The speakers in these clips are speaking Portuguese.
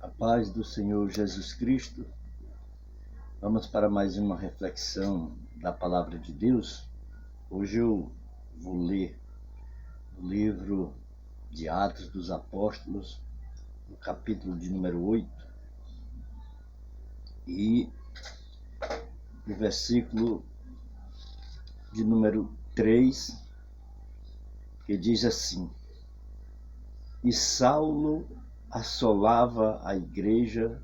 A paz do Senhor Jesus Cristo. Vamos para mais uma reflexão da Palavra de Deus. Hoje eu vou ler o livro de Atos dos Apóstolos, no capítulo de número 8, e o versículo de número 3, que diz assim: E Saulo assolava a igreja,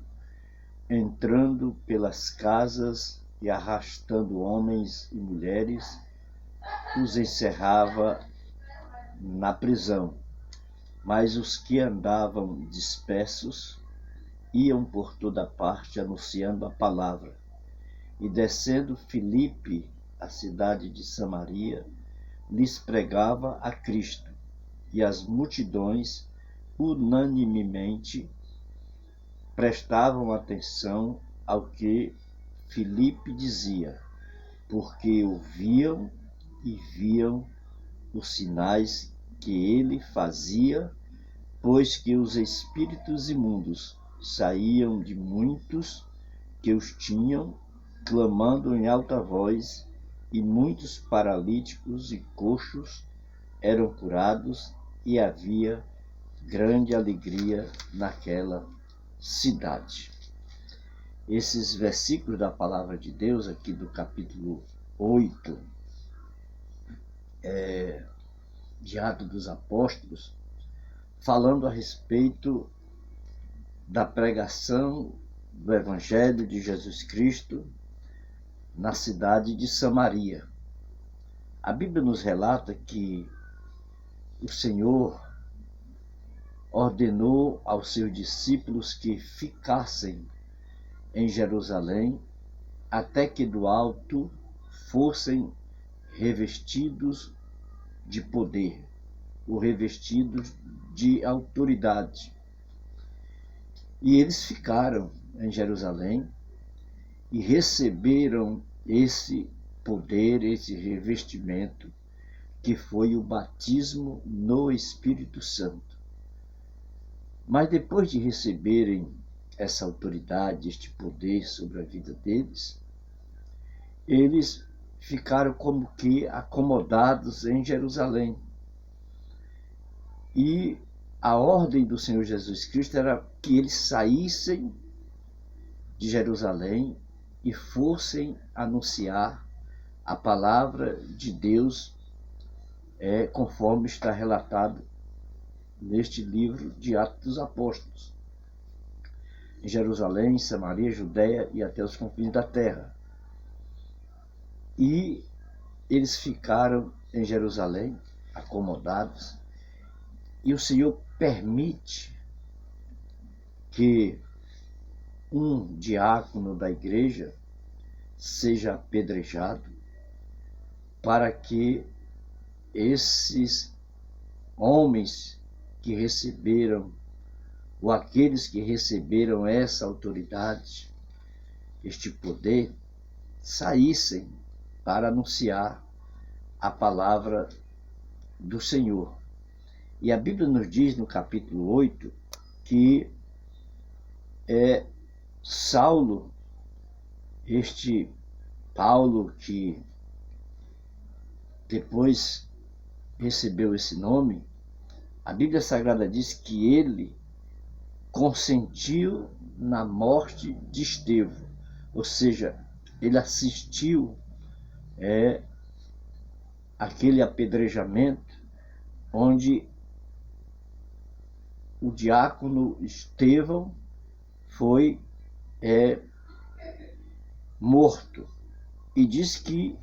entrando pelas casas e arrastando homens e mulheres, os encerrava na prisão. Mas os que andavam dispersos iam por toda parte anunciando a palavra. E descendo Filipe, a cidade de Samaria, lhes pregava a Cristo, e as multidões unanimemente prestavam atenção ao que Filipe dizia, porque ouviam e viam os sinais que ele fazia, pois que os espíritos imundos saíam de muitos que os tinham, clamando em alta voz, e muitos paralíticos e coxos eram curados, e havia grande alegria naquela cidade. Esses versículos da palavra de Deus, aqui do capítulo 8, de Atos dos Apóstolos, falando a respeito da pregação do Evangelho de Jesus Cristo na cidade de Samaria. A Bíblia nos relata que o Senhor ordenou aos seus discípulos que ficassem em Jerusalém até que do alto fossem revestidos de poder, ou revestidos de autoridade. E eles ficaram em Jerusalém e receberam esse poder, esse revestimento, que foi o batismo no Espírito Santo. Mas depois de receberem essa autoridade, este poder sobre a vida deles, eles ficaram como que acomodados em Jerusalém. E a ordem do Senhor Jesus Cristo era que eles saíssem de Jerusalém e fossem anunciar a palavra de Deus, conforme está relatado neste livro de Atos dos Apóstolos, em Jerusalém, Samaria, Judéia e até os confins da terra. E eles ficaram em Jerusalém, acomodados, e o Senhor permite que um diácono da igreja seja apedrejado, para que esses homens que receberam, ou aqueles que receberam essa autoridade, este poder, saíssem para anunciar a palavra do Senhor. E a Bíblia nos diz no capítulo 8 que Saulo, este Paulo, que depois recebeu esse nome, a Bíblia Sagrada diz que ele consentiu na morte de Estevão, ou seja, ele assistiu aquele apedrejamento onde o diácono Estevão foi morto. E diz que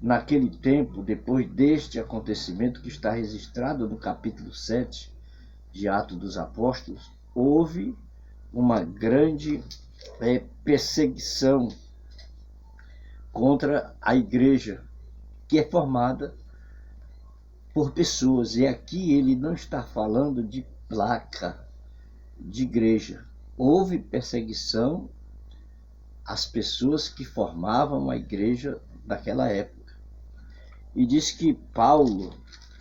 naquele tempo, depois deste acontecimento que está registrado no capítulo 7 de Atos dos Apóstolos, houve uma grande perseguição contra a igreja, que é formada por pessoas. E aqui ele não está falando de placa de igreja. Houve perseguição às pessoas que formavam a igreja daquela época. E diz que Paulo,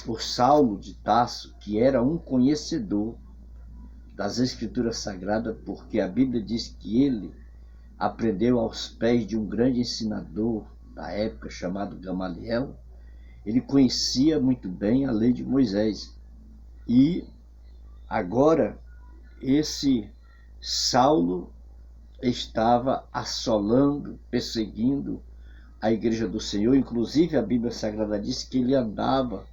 o Saulo de Tarso, que era um conhecedor das Escrituras Sagradas, porque a Bíblia diz que ele aprendeu aos pés de um grande ensinador da época chamado Gamaliel. Ele conhecia muito bem a lei de Moisés. E agora esse Saulo estava assolando, perseguindo a igreja do Senhor. Inclusive a Bíblia Sagrada diz que ele andava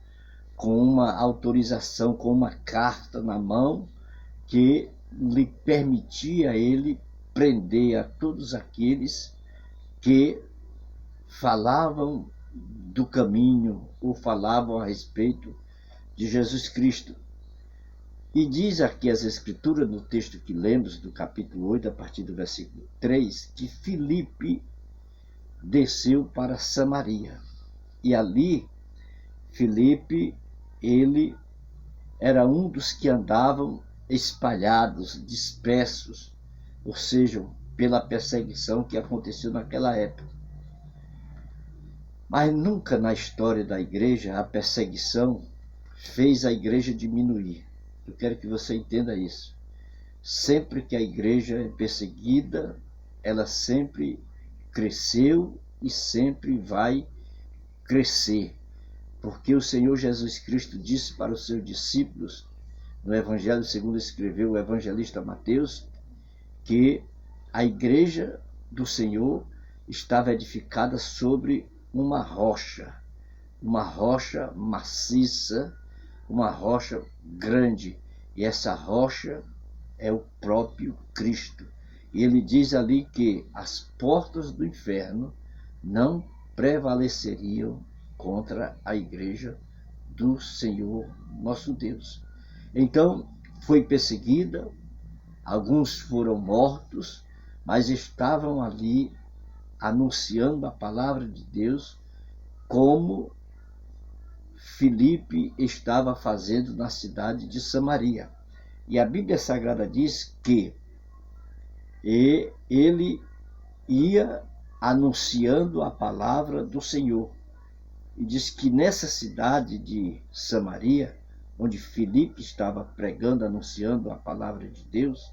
com uma autorização, com uma carta na mão que lhe permitia a ele prender a todos aqueles que falavam do caminho ou falavam a respeito de Jesus Cristo. E diz aqui as Escrituras, no texto que lemos, do capítulo 8, a partir do versículo 3, que Filipe desceu para Samaria. E ali, Filipe, ele era um dos que andavam espalhados, dispersos, ou seja, pela perseguição que aconteceu naquela época. Mas nunca na história da igreja a perseguição fez a igreja diminuir. Eu quero que você entenda isso. Sempre que a igreja é perseguida, ela sempre cresceu e sempre vai crescer. Porque o Senhor Jesus Cristo disse para os seus discípulos, no Evangelho segundo escreveu o evangelista Mateus, que a igreja do Senhor estava edificada sobre uma rocha maciça, uma rocha grande, e essa rocha é o próprio Cristo. E ele diz ali que as portas do inferno não prevaleceriam contra a igreja do Senhor nosso Deus. Então, foi perseguida, alguns foram mortos, mas estavam ali anunciando a palavra de Deus, como Filipe estava fazendo na cidade de Samaria. E a Bíblia Sagrada diz que ele ia anunciando a palavra do Senhor. E diz que nessa cidade de Samaria, onde Filipe estava pregando, anunciando a palavra de Deus,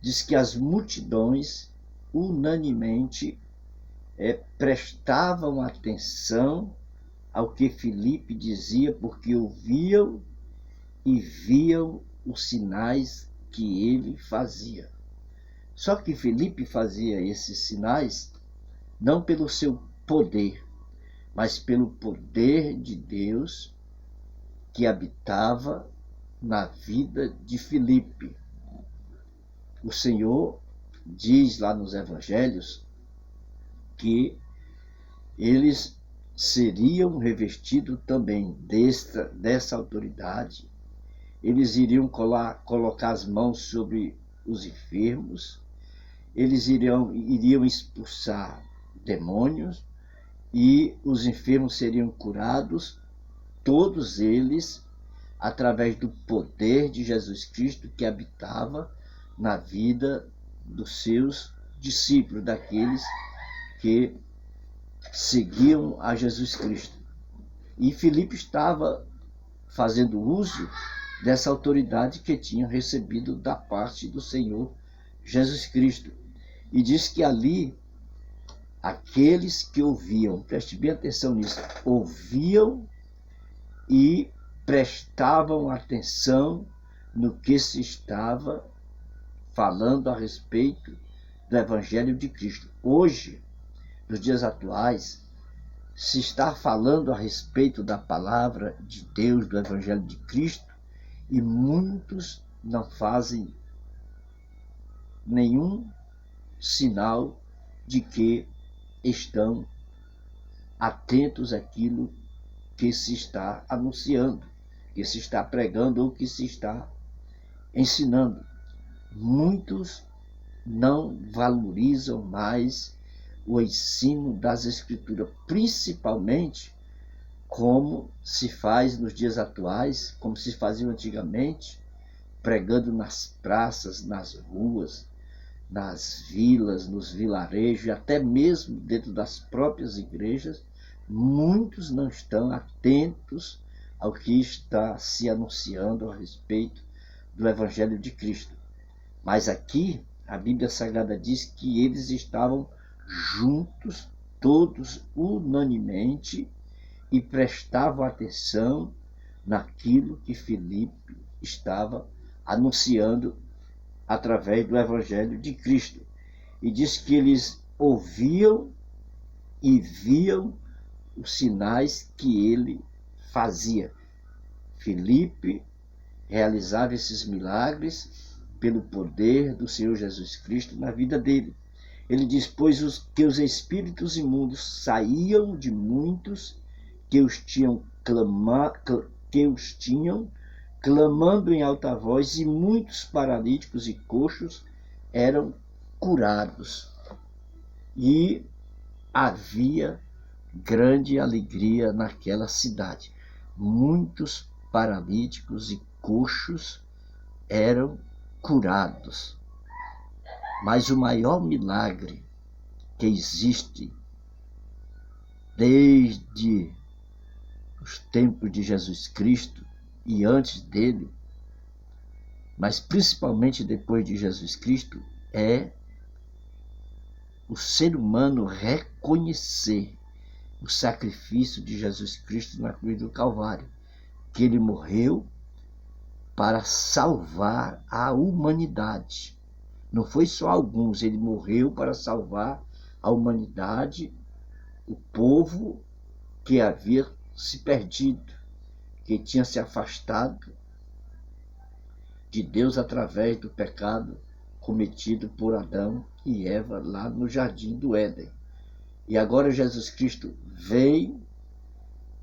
diz que as multidões unanimemente prestavam atenção ao que Filipe dizia, porque ouviam e viam os sinais que ele fazia. Só que Filipe fazia esses sinais não pelo seu poder, mas pelo poder de Deus que habitava na vida de Filipe. O Senhor diz lá nos evangelhos que eles seriam revestidos também dessa autoridade. Eles iriam colocar as mãos sobre os enfermos, eles iriam expulsar demônios e os enfermos seriam curados, todos eles através do poder de Jesus Cristo que habitava na vida dos seus discípulos, daqueles que seguiam a Jesus Cristo. E Filipe estava fazendo uso dessa autoridade que tinha recebido da parte do Senhor Jesus Cristo. E diz que ali, aqueles que ouviam, preste bem atenção nisso, ouviam e prestavam atenção no que se estava falando a respeito do Evangelho de Cristo. Hoje, nos dias atuais, se está falando a respeito da palavra de Deus, do Evangelho de Cristo, e muitos não fazem nenhum sinal de que estão atentos àquilo que se está anunciando, que se está pregando ou que se está ensinando. Muitos não valorizam mais o ensino das Escrituras, principalmente como se faz nos dias atuais, como se fazia antigamente, pregando nas praças, nas ruas, nas vilas, nos vilarejos, e até mesmo dentro das próprias igrejas. Muitos não estão atentos ao que está se anunciando a respeito do Evangelho de Cristo. Mas aqui a Bíblia Sagrada diz que eles estavam juntos, todos unanimemente, e prestavam atenção naquilo que Filipe estava anunciando através do Evangelho de Cristo. E diz que eles ouviam e viam os sinais que ele fazia. Filipe realizava esses milagres pelo poder do Senhor Jesus Cristo na vida dele. Ele diz, pois que os espíritos imundos saíam de muitos que os tinham clamando em alta voz, e muitos paralíticos e coxos eram curados. E havia grande alegria naquela cidade. Muitos paralíticos e coxos eram curados. Mas o maior milagre que existe desde os tempos de Jesus Cristo e antes dele, mas principalmente depois de Jesus Cristo, é o ser humano reconhecer o sacrifício de Jesus Cristo na cruz do Calvário, que ele morreu para salvar a humanidade. Não foi só alguns, ele morreu para salvar a humanidade, o povo que havia se perdido, que tinha se afastado de Deus através do pecado cometido por Adão e Eva lá no jardim do Éden. E agora Jesus Cristo veio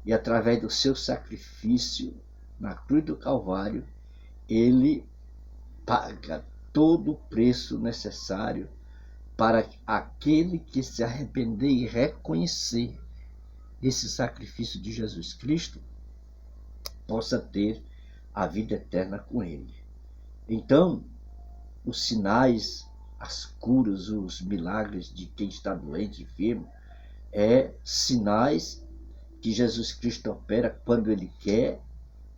e através do seu sacrifício na cruz do Calvário, ele paga todo o preço necessário para aquele que se arrepender e reconhecer esse sacrifício de Jesus Cristo possa ter a vida eterna com ele. Então, os sinais, as curas, os milagres de quem está doente, enfermo, é sinais que Jesus Cristo opera quando ele quer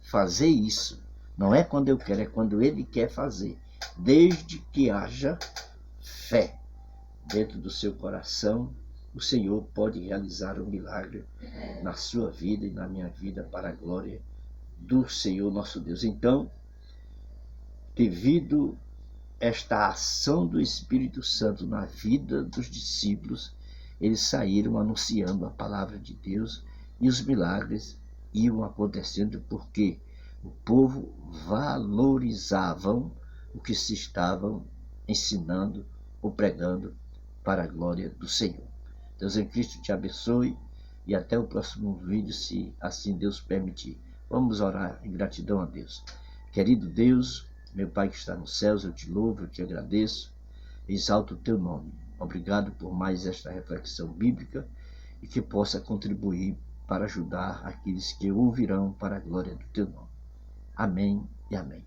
fazer isso. Não é quando eu quero, é quando ele quer fazer. Desde que haja fé dentro do seu coração, o Senhor pode realizar um milagre na sua vida e na minha vida para a glória do Senhor nosso Deus. Então, devido esta ação do Espírito Santo na vida dos discípulos, eles saíram anunciando a palavra de Deus e os milagres iam acontecendo porque o povo valorizavam o que se estavam ensinando ou pregando para a glória do Senhor. Deus em Cristo te abençoe e até o próximo vídeo, se assim Deus permitir. Vamos orar em gratidão a Deus. Querido Deus, meu Pai que está nos céus, eu te louvo, eu te agradeço, exalto o teu nome. Obrigado por mais esta reflexão bíblica e que possa contribuir para ajudar aqueles que ouvirão para a glória do teu nome. Amém e amém.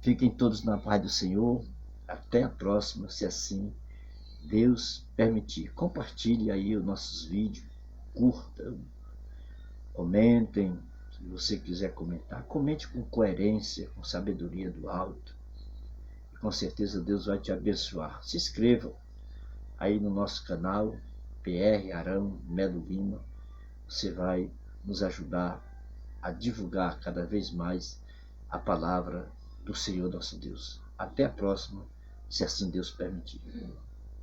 Fiquem todos na paz do Senhor. Até a próxima, se assim Deus permitir. Compartilhe aí os nossos vídeos, curtam, comentem. Se você quiser comentar, comente com coerência, com sabedoria do alto. E com certeza Deus vai te abençoar. Se inscrevam aí no nosso canal, PR Arão Melo Lima. Você vai nos ajudar a divulgar cada vez mais a palavra do Senhor nosso Deus. Até a próxima, se assim Deus permitir.